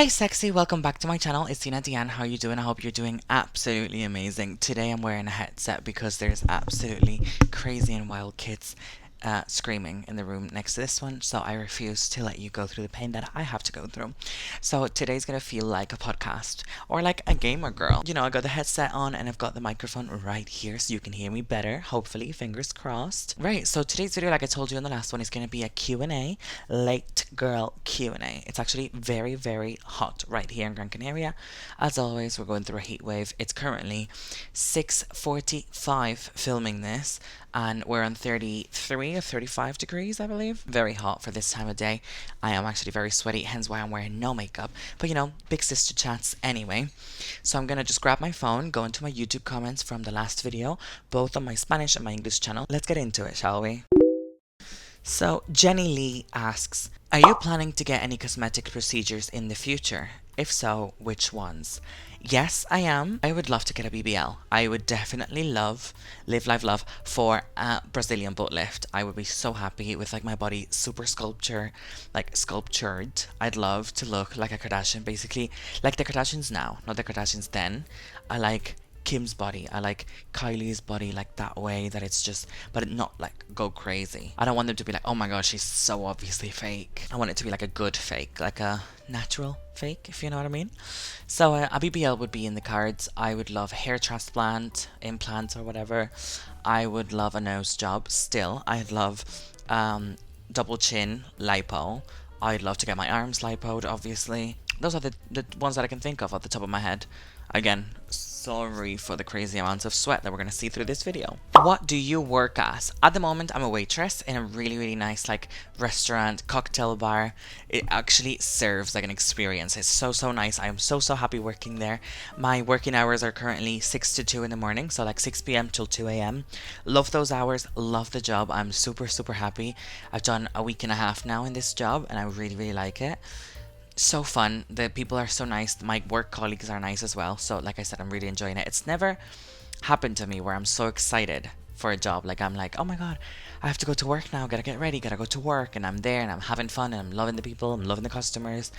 Hi sexy, welcome back to my channel. It's Tina Deanne. How are you doing? I hope you're doing absolutely amazing. Today I'm wearing a headset because there's absolutely crazy and wild kids screaming in the room next to this one, so I refuse to let you go through the pain that I have to go through. So today's gonna feel like a podcast or like a gamer girl. You know, I got the headset on and I've got the microphone right here so you can hear me better, hopefully, fingers crossed. Right, so today's video, like I told you in the last one, is gonna be a Q&A, late girl Q&A. It's actually very, very hot right here in Gran Canaria. As always, we're going through a heat wave. It's currently 6:45 filming this, and we're on 33 or 35 degrees, I believe. Very hot for this time of day. I am actually very sweaty, hence why I'm wearing no makeup. But you know, big sister chats anyway. So I'm gonna just grab my phone, go into my YouTube comments from the last video, both on my Spanish and my English channel. Let's get into it, shall we? So Jenny Lee asks, are you planning to get any cosmetic procedures in the future? If so, which ones? Yes, I am. I would love to get a BBL. I would definitely live, live, love for a Brazilian butt lift. I would be so happy with like my body super sculptured. I'd love to look like a Kardashian, basically like the Kardashians now, not the Kardashians then. I like Kim's body. I like Kylie's body, like that way that it's just, but it not like go crazy. I don't want them to be like, oh my god, she's so obviously fake. I want it to be like a good fake, like a natural fake, if you know what I mean. So a BBL would be in the cards. I would love hair transplant, implants, or whatever. I would love a nose job still. I'd love double chin lipo. I'd love to get my arms lipoed, obviously. Those are the ones that I can think of at the top of my head. Again, sorry for the crazy amounts of sweat that we're going to see through this video. What do you work as? At the moment, I'm a waitress in a really, really nice like restaurant, cocktail bar. It actually serves like an experience. It's so, so nice. I am so, so happy working there. My working hours are currently 6 to 2 in the morning, so like 6 p.m. till 2 a.m. Love those hours, love the job. I'm super, super happy. I've done a week and a half now in this job, and I really, really like it. So fun. The people are so nice. My work colleagues are nice as well. So like I said, I'm really enjoying it. It's never happened to me where I'm so excited for a job. Like I'm like, oh my god, I have to go to work now. Gotta get ready. Gotta go to work. And I'm there and I'm having fun and I'm loving the people. I'm loving the customers.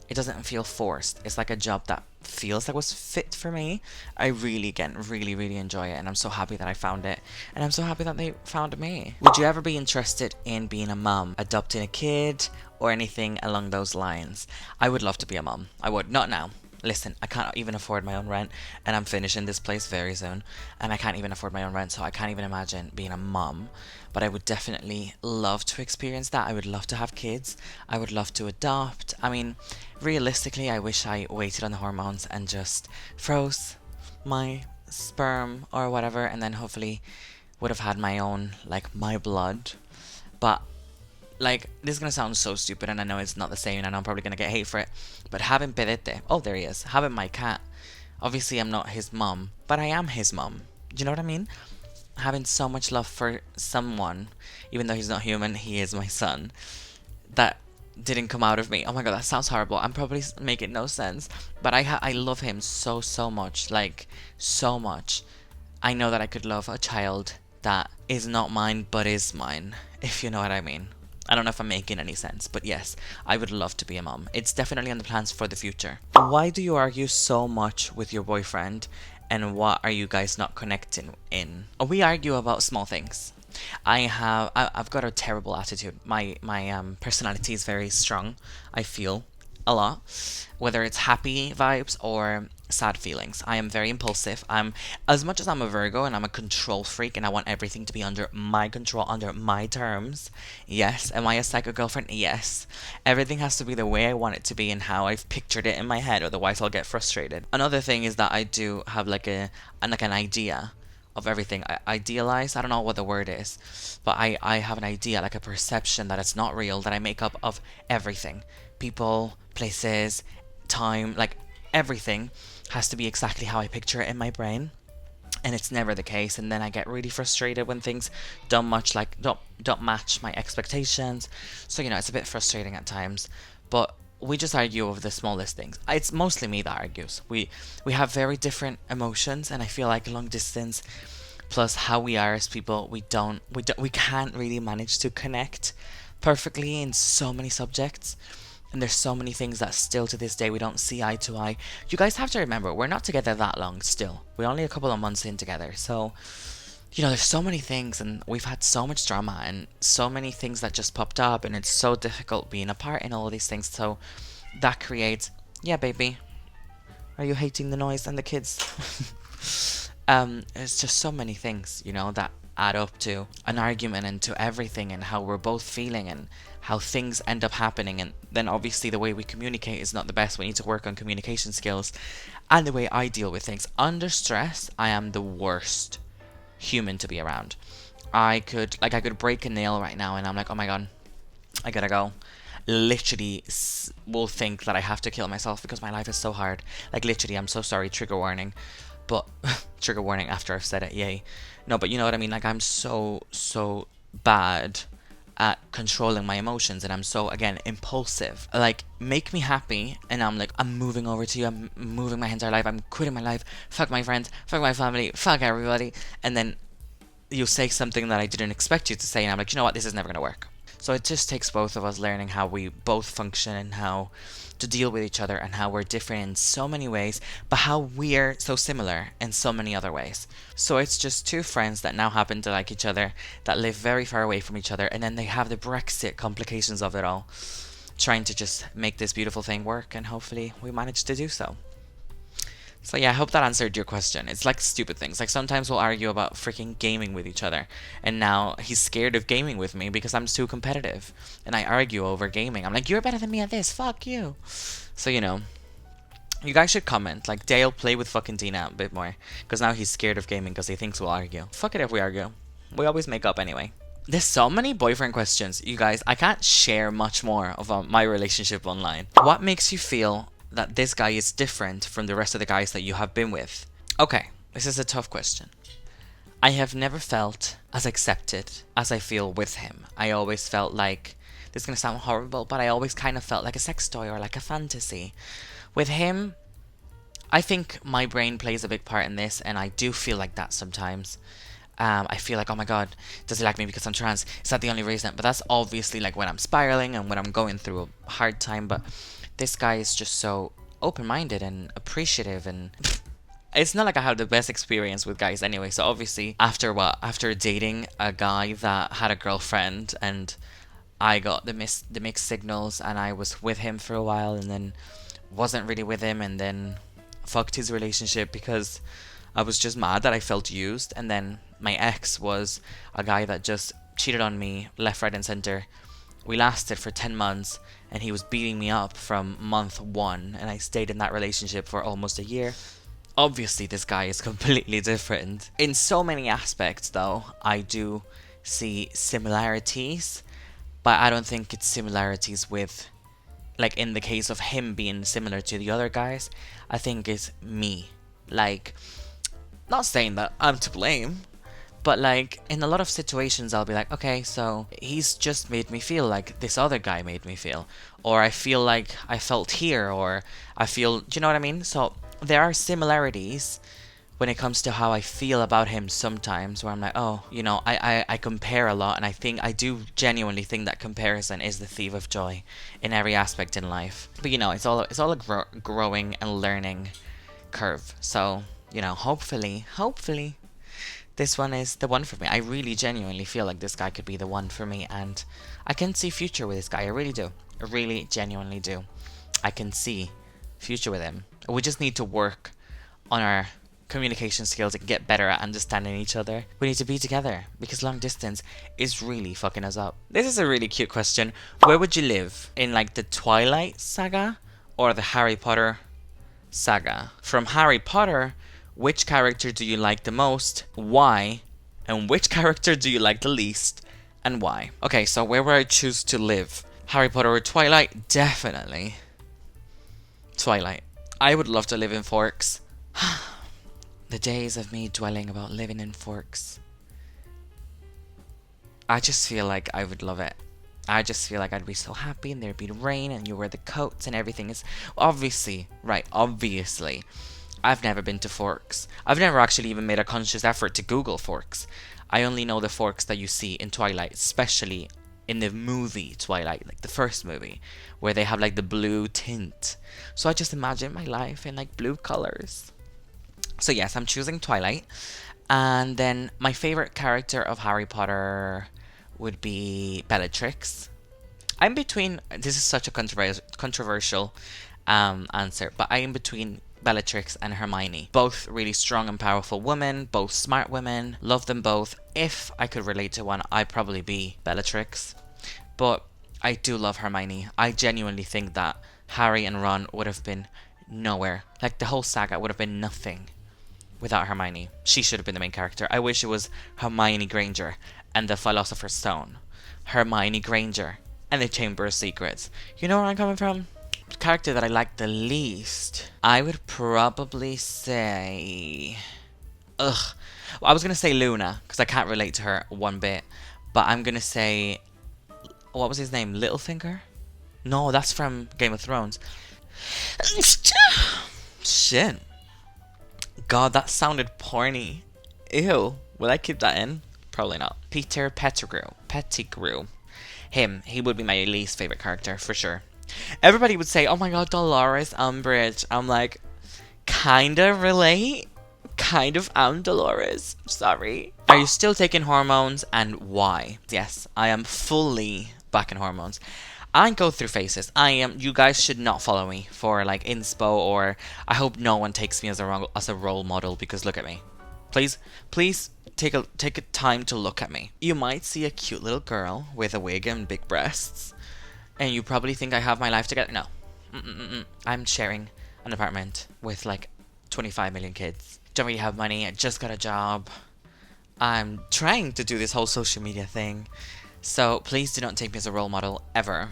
It doesn't feel forced. It's like a job that feels like was fit for me. I really, again, really, really enjoy it. And I'm so happy that I found it. And I'm so happy that they found me. Would you ever be interested in being a mom, adopting a kid, or anything along those lines? I would love to be a mom. I would. Not now. Listen, I can't even afford my own rent, and I'm finishing this place very soon, and I can't even afford my own rent, so I can't even imagine being a mom. But I would definitely love to experience that. I would love to have kids. I would love to adopt. I mean, realistically, I wish I waited on the hormones and just froze my sperm or whatever, and then hopefully would have had my own, like, my blood. But like, this is gonna sound so stupid, and I know it's not the same, and I'm probably gonna get hate for it, but having Perete, oh, there he is, having my cat, obviously I'm not his mom, but I am his mom. Do you know what I mean? Having so much love for someone, even though he's not human, he is my son, that didn't come out of me. Oh my god, that sounds horrible. I'm probably making no sense, but I love him so, so much, like, so much. I know that I could love a child that is not mine, but is mine, if you know what I mean. I don't know if I'm making any sense, but yes, I would love to be a mom. It's definitely on the plans for the future. Why do you argue so much with your boyfriend, and what are you guys not connecting in? We argue about small things. I've got a terrible attitude. My personality is very strong. I feel a lot, whether it's happy vibes or sad feelings. I am very impulsive. I'm, as much as I'm a Virgo and I'm a control freak and I want everything to be under my control, under my terms. Yes. Am I a psycho girlfriend? Yes. Everything has to be the way I want it to be and how I've pictured it in my head, otherwise I'll get frustrated. Another thing is that I do have like an idea of everything. I idealize, I don't know what the word is, but I have an idea, like a perception that it's not real, that I make up of everything. People, places, time, like everything has to be exactly how I picture it in my brain, and it's never the case. And then I get really frustrated when things don't match my expectations. So you know, it's a bit frustrating at times, but we just argue over the smallest things. It's mostly me that argues. We have very different emotions, and I feel like long distance plus how we are as people, we can't really manage to connect perfectly in so many subjects. And there's so many things that still to this day we don't see eye to eye. You guys have to remember, we're not together that long still. We're only a couple of months in together. So, you know, there's so many things and we've had so much drama and so many things that just popped up and it's so difficult being apart and all of these things. So that creates, yeah, baby. Are you hating the noise and the kids? It's just so many things, you know, that add up to an argument and to everything and how we're both feeling and how things end up happening. And then obviously the way we communicate is not the best. We need to work on communication skills and the way I deal with things. Under stress, I am the worst human to be around. I could break a nail right now and I'm like, oh my god, I gotta go. Literally will think that I have to kill myself because my life is so hard. Like literally, I'm so sorry, trigger warning. But trigger warning after I've said it, yay. No, but you know what I mean? Like I'm so bad at controlling my emotions and I'm so, again, impulsive. Like, make me happy and I'm like, I'm moving over to you, I'm moving my entire life, I'm quitting my life, fuck my friends, fuck my family, fuck everybody. And then you say something that I didn't expect you to say and I'm like, you know what, this is never gonna work. So it just takes both of us learning how we both function and how to deal with each other and how we're different in so many ways, but how we're so similar in so many other ways. So it's just two friends that now happen to like each other, that live very far away from each other, and then they have the Brexit complications of it all, trying to just make this beautiful thing work, and hopefully we manage to do so. So yeah, I hope that answered your question. It's like stupid things. Like sometimes we'll argue about freaking gaming with each other. And now he's scared of gaming with me because I'm too competitive. And I argue over gaming. I'm like, you're better than me at this. Fuck you. So, you know, you guys should comment. Like, Dale, play with fucking Dina a bit more. Because now he's scared of gaming because he thinks we'll argue. Fuck it if we argue. We always make up anyway. There's so many boyfriend questions. You guys, I can't share much more of my relationship online. What makes you feel that this guy is different from the rest of the guys that you have been with? Okay, this is a tough question. I have never felt as accepted as I feel with him. I always felt like, this is going to sound horrible, but I always kind of felt like a sex toy or like a fantasy. With him, I think my brain plays a big part in this, and I do feel like that sometimes. I feel like, oh my god, does he like me because I'm trans? Is that the only reason? But that's obviously like when I'm spiraling and when I'm going through a hard time, but this guy is just so open-minded and appreciative, and it's not like I had the best experience with guys anyway. So obviously after dating a guy that had a girlfriend and I got the mixed signals and I was with him for a while and then wasn't really with him and then fucked his relationship because I was just mad that I felt used. And then my ex was a guy that just cheated on me left, right and center. We lasted for 10 months and he was beating me up from month 1 and I stayed in that relationship for almost a year. Obviously this guy is completely different. In so many aspects though, I do see similarities, but I don't think it's similarities with, like in the case of him being similar to the other guys, I think it's me. Like, not saying that I'm to blame, but like in a lot of situations I'll be like, okay, so he's just made me feel like this other guy made me feel, or I feel like I felt here, or I feel, do you know what I mean? So there are similarities when it comes to how I feel about him sometimes, where I'm like, oh, you know, I compare a lot, and I do genuinely think that comparison is the thief of joy in every aspect in life. But you know, it's all a growing and learning curve. So, you know, hopefully this one is the one for me. I really genuinely feel like this guy could be the one for me, and I can see future with this guy. I really do. I really genuinely do. I can see future with him. We just need to work on our communication skills and get better at understanding each other. We need to be together because long distance is really fucking us up. This is a really cute question. Where would you live? In like the Twilight saga or the Harry Potter saga? From Harry Potter, which character do you like the most? Why? And which character do you like the least? And why? Okay, so where would I choose to live? Harry Potter or Twilight? Definitely Twilight. I would love to live in Forks. The days of me dwelling about living in Forks. I just feel like I would love it. I just feel like I'd be so happy and there'd be rain and you wear the coats and everything is obviously, right, obviously. I've never been to Forks. I've never actually even made a conscious effort to Google Forks. I only know the Forks that you see in Twilight, especially in the movie Twilight, like the first movie, where they have like the blue tint. So I just imagine my life in like blue colors. So yes, I'm choosing Twilight. And then my favorite character of Harry Potter would be Bellatrix. I'm between. This is such a controversial answer, but I am between Bellatrix and Hermione. Both really strong and powerful women, both smart women. Love them both. If I could relate to one, I'd probably be Bellatrix. But I do love Hermione. I genuinely think that Harry and Ron would have been nowhere. Like the whole saga would have been nothing without Hermione. She should have been the main character. I wish it was Hermione Granger and the Philosopher's Stone. Hermione Granger and the Chamber of Secrets. You know where I'm coming from? The character that I like the least, I would probably say... Ugh. Well, I was going to say Luna, because I can't relate to her one bit. But I'm going to say... What was his name? Littlefinger? No, that's from Game of Thrones. Shit. God, that sounded porny. Ew. Will I keep that in? Probably not. Peter Pettigrew. Him. He would be my least favorite character, for sure. Everybody would say, oh my god, Dolores Umbridge. I'm like, kinda relate. Kind of am Dolores. Sorry. Are you still taking hormones and why? Yes, I am fully back in hormones. I go through phases. You guys should not follow me for like inspo, or I hope no one takes me as a role model, because look at me. Please take a time to look at me. You might see a cute little girl with a wig and big breasts, and you probably think I have my life together. No. I'm sharing an apartment with like 25 million kids. Don't really have money. I just got a job. I'm trying to do this whole social media thing. So please do not take me as a role model ever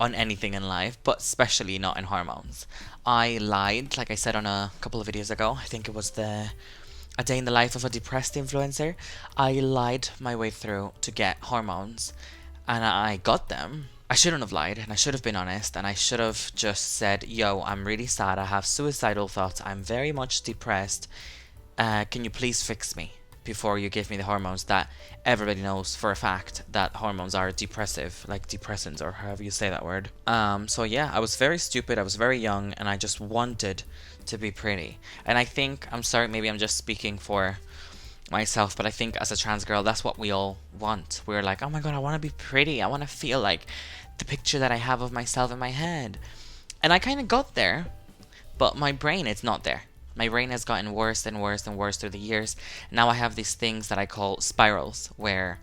on anything in life, but especially not in hormones. I lied, like I said on a couple of videos ago. I think it was a day in the life of a depressed influencer. I lied my way through to get hormones, and I got them. I shouldn't have lied, and I should have been honest, and I should have just said, yo, I'm really sad, I have suicidal thoughts, I'm very much depressed, can you please fix me before you give me the hormones that everybody knows for a fact that hormones are depressive, like depressants, or however you say that word. So yeah, I was very stupid, I was very young, and I just wanted to be pretty. And I think, I'm sorry, maybe I'm just speaking for myself, but I think as a trans girl, that's what we all want. We're like, oh my god, I want to be pretty, I want to feel like the picture that I have of myself in my head. And I kind of got there, but my brain is not there. My brain has gotten worse and worse and worse through the years. Now I have these things that I call spirals, where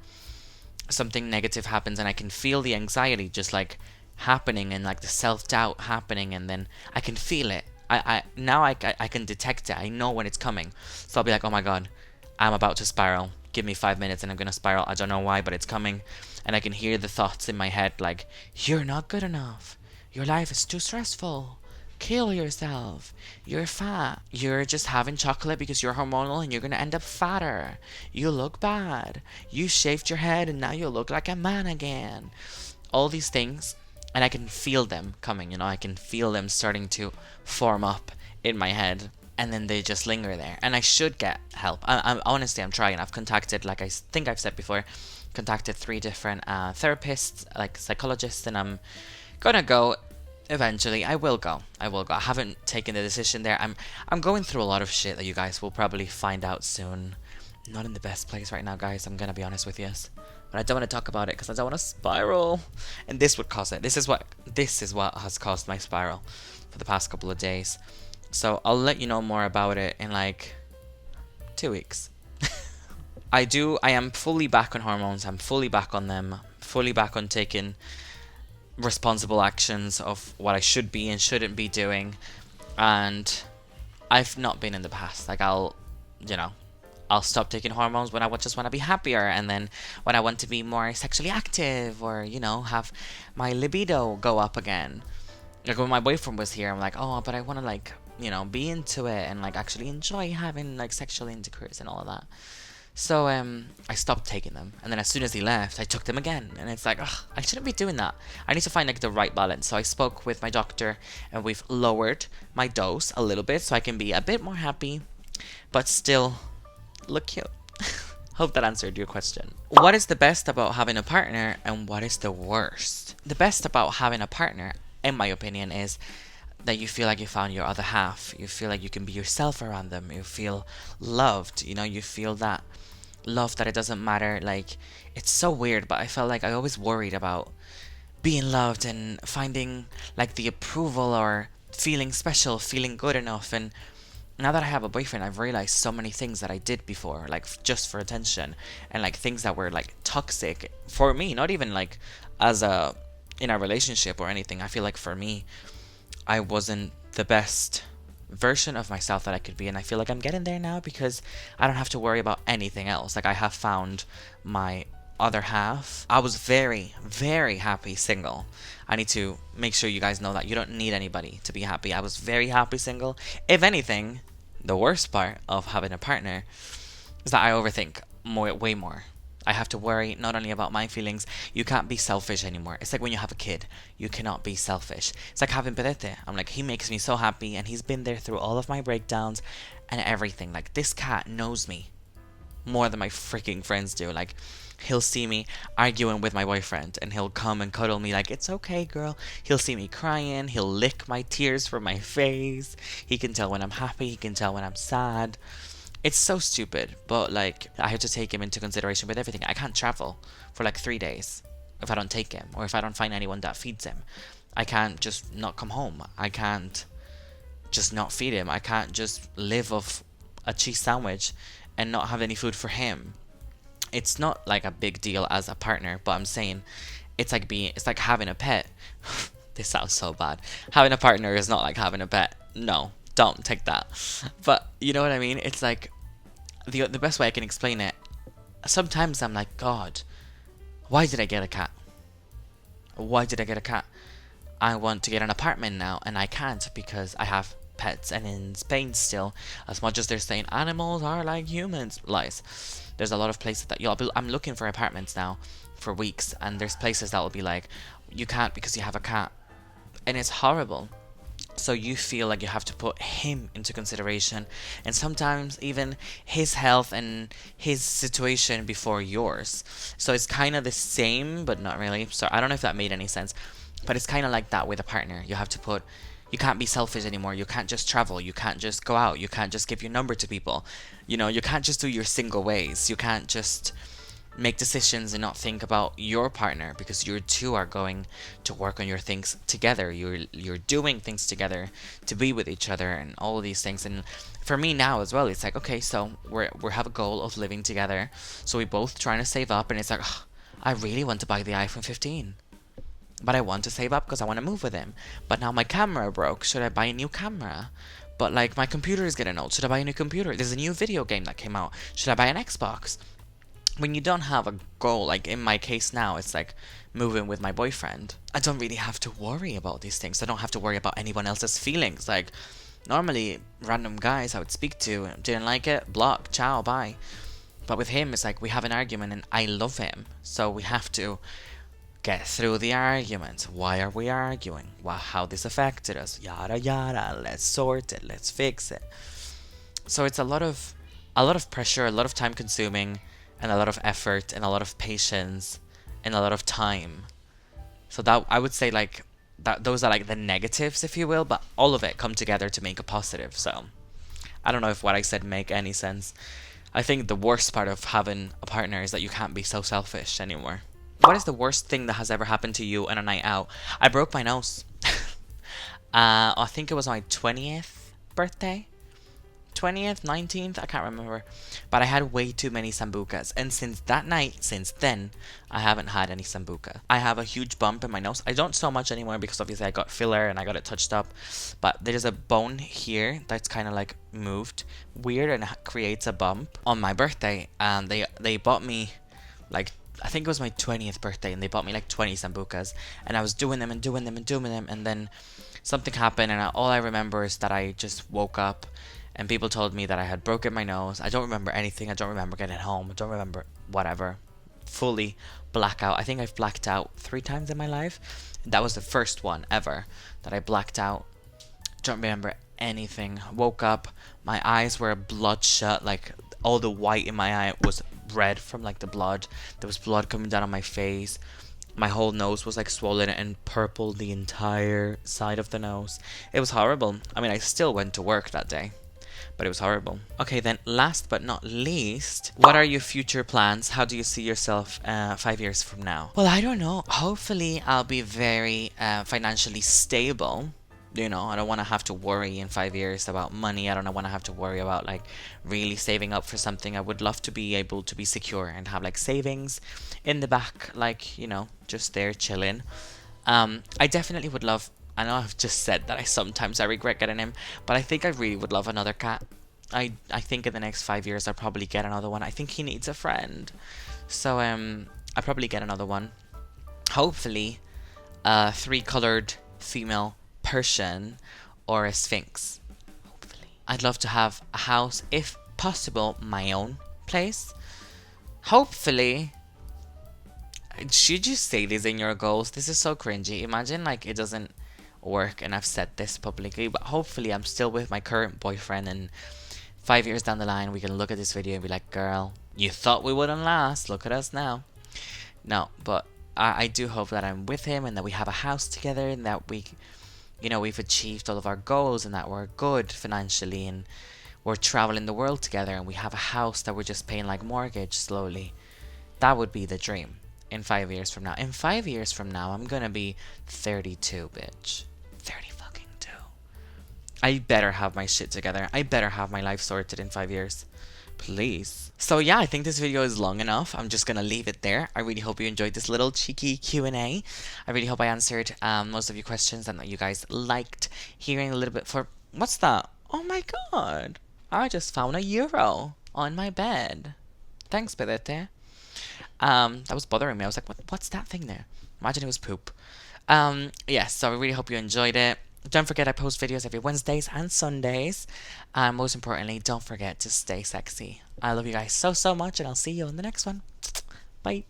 something negative happens and I can feel the anxiety just like happening, and like the self-doubt happening, and then I can feel it. I can detect it. I know when it's coming. So I'll be like, oh my god, I'm about to spiral. Give me 5 minutes and I'm gonna spiral. I don't know why, but it's coming. And I can hear the thoughts in my head like, you're not good enough. Your life is too stressful. Kill yourself. You're fat. You're just having chocolate because you're hormonal and you're gonna end up fatter. You look bad. You shaved your head and now you look like a man again. All these things. And I can feel them coming, you know. I can feel them starting to form up in my head. And then they just linger there. And I should get help. I'm honestly, I'm trying. I've contacted, like I think I've said before, contacted 3 different therapists, like psychologists, and I'm gonna go eventually. I will go. I haven't taken the decision there. I'm going through a lot of shit that you guys will probably find out soon. Not in the best place right now, guys. I'm gonna be honest with you. But I don't want to talk about it because I don't want to spiral. And this would cause it. This is what has caused my spiral for the past couple of days. So I'll let you know more about it in like 2 weeks. I am fully back on hormones. I'm fully back on them. Fully back on taking responsible actions of what I should be and shouldn't be doing. And I've not been in the past. Like I'll stop taking hormones when I just want to be happier, and then when I want to be more sexually active, or have my libido go up again. Like when my boyfriend was here, I'm like, oh, but I want to like be into it and like actually enjoy having like sexual intercourse and all of that. So I stopped taking them, and then as soon as he left, I took them again, and it's like, ugh, I shouldn't be doing that. I need to find like the right balance. So I spoke with my doctor, and we've lowered my dose a little bit so I can be a bit more happy, but still look cute. Hope that answered your question. What is the best about having a partner and what is the worst? The best about having a partner, in my opinion, is that you feel like you found your other half. You feel like you can be yourself around them. You feel loved. You know, you feel that love that it doesn't matter. Like, it's so weird, but I felt like I always worried about being loved and finding like the approval or feeling special, feeling good enough. And now that I have a boyfriend, I've realized so many things that I did before, like just for attention, and like things that were like toxic for me, not even like as a in a relationship or anything. I feel like for me, I wasn't the best version of myself that I could be, and I feel like I'm getting there now because I don't have to worry about anything else. Like I have found my other half. I was very, very happy single. I need to make sure you guys know that you don't need anybody to be happy. I was very happy single. If anything, the worst part of having a partner is that I overthink way more. I have to worry not only about my feelings. You can't be selfish anymore. It's like when you have a kid, you cannot be selfish. It's like having Perete. I'm like, he makes me so happy, and he's been there through all of my breakdowns and everything. Like, this cat knows me more than my freaking friends do. Like, he'll see me arguing with my boyfriend and he'll come and cuddle me like, it's okay, girl. He'll see me crying. He'll lick my tears from my face. He can tell when I'm happy. He can tell when I'm sad. It's so stupid, but like, I have to take him into consideration with everything. I can't travel for like 3 days if I don't take him, or if I don't find anyone that feeds him. I can't just not come home. I can't just not feed him. I can't just live off a cheese sandwich and not have any food for him. It's not like a big deal as a partner, but I'm saying it's like having a pet. This sounds so bad. Having a partner is not like having a pet. No, don't take that. But you know what I mean? It's like the best way I can explain it. Sometimes I'm like, God, why did I get a cat? Why did I get a cat? I want to get an apartment now, and I can't because I have pets. And in Spain still, as much as they're saying animals are like humans, lies. There's a lot of places that I'm looking for apartments now for weeks, and there's places that will be like, you can't because you have a cat, and it's horrible. So you feel like you have to put him into consideration, and sometimes even his health and his situation before yours. So it's kind of the same, but not really. So I don't know if that made any sense, but it's kind of like that with a partner. You can't be selfish anymore. You can't just travel. You can't just go out. You can't just give your number to people. You know, you can't just do your single ways. You can't just make decisions and not think about your partner, because you two are going to work on your things together. You're doing things together to be with each other and all of these things. And for me now as well, it's like, okay, so we have a goal of living together. So we both trying to save up, and it's like, "Ugh, I really want to buy the iPhone 15. But I want to save up because I want to move with him. But now my camera broke. Should I buy a new camera? But like, my computer is getting old. Should I buy a new computer? There's a new video game that came out. Should I buy an Xbox? When you don't have a goal, like in my case now, it's like moving with my boyfriend. I don't really have to worry about these things. I don't have to worry about anyone else's feelings. Like, normally, random guys I would speak to, didn't like it, block, ciao, bye. But with him, it's like we have an argument and I love him. So we have to get through the argument. Why are we arguing? Well, how this affected us? Yada yada. Let's sort it. Let's fix it. So it's a lot of pressure, a lot of time consuming, and a lot of effort, and a lot of patience, and a lot of time. So that I would say like that those are like the negatives, if you will, but all of it come together to make a positive. So I don't know if what I said make any sense. I think the worst part of having a partner is that you can't be so selfish anymore. What is the worst thing that has ever happened to you on a night out? I broke my nose. I think it was my 20th birthday. 20th, 19th, I can't remember. But I had way too many sambucas. And since that night, since then, I haven't had any sambuca. I have a huge bump in my nose. I don't so much anymore because obviously I got filler and I got it touched up. But there's a bone here that's kind of like moved weird and creates a bump. On my birthday, and they bought me like, I think it was my 20th birthday, and they bought me like 20 sambucas, and I was doing them, and then something happened, and all I remember is that I just woke up, and people told me that I had broken my nose. I don't remember anything. I don't remember getting home. I don't remember whatever. Fully blackout. I think I've blacked out 3 times in my life. That was the first one ever that I blacked out. Don't remember anything. Woke up, my eyes were bloodshot, like all the white in my eye was red from like the blood. There was blood coming down on my face. My whole nose was like swollen and purple, the entire side of the nose. It was horrible. I mean, I still went to work that day, but it was horrible. Okay, then last but not least, what are your future plans? How do you see yourself 5 years from now? Well, I don't know. Hopefully, I'll be very financially stable. You know, I don't want to have to worry in 5 years about money. I don't want to have to worry about like really saving up for something. I would love to be able to be secure and have like savings in the back, like, you know, just there chilling. I definitely would love. I know I've just said that I regret getting him, but I think I really would love another cat. I think in the next 5 years I'll probably get another one. I think he needs a friend, so I'll probably get another one. Hopefully, a 3-colored female Persian or a Sphinx. Hopefully, I'd love to have a house, if possible, my own place. Hopefully. Should you say this in your goals? This is so cringy. Imagine like it doesn't work and I've said this publicly, but hopefully I'm still with my current boyfriend and 5 years down the line we can look at this video and be like, girl, you thought we wouldn't last, look at us now. No, but I do hope that I'm with him and that we have a house together and that we, you know, we've achieved all of our goals and that we're good financially and we're traveling the world together and we have a house that we're just paying like mortgage slowly. That would be the dream. In 5 years from now. In 5 years from now, I'm gonna be 32, bitch. 30 fucking 2. I better have my shit together. I better have my life sorted in 5 years. Please. So yeah, I think this video is long enough. I'm just gonna leave it there. I really hope you enjoyed this little cheeky Q&A. I really hope I answered most of your questions and that you guys liked hearing a little bit for... What's that? Oh my god. I just found €1 on my bed. Thanks, Bedete. That was bothering me. I was like, what's that thing there? Imagine it was poop. Yeah, so I really hope you enjoyed it. Don't forget I post videos every Wednesdays and Sundays. And most importantly, don't forget to stay sexy. I love you guys so much and I'll see you on the next one. Bye.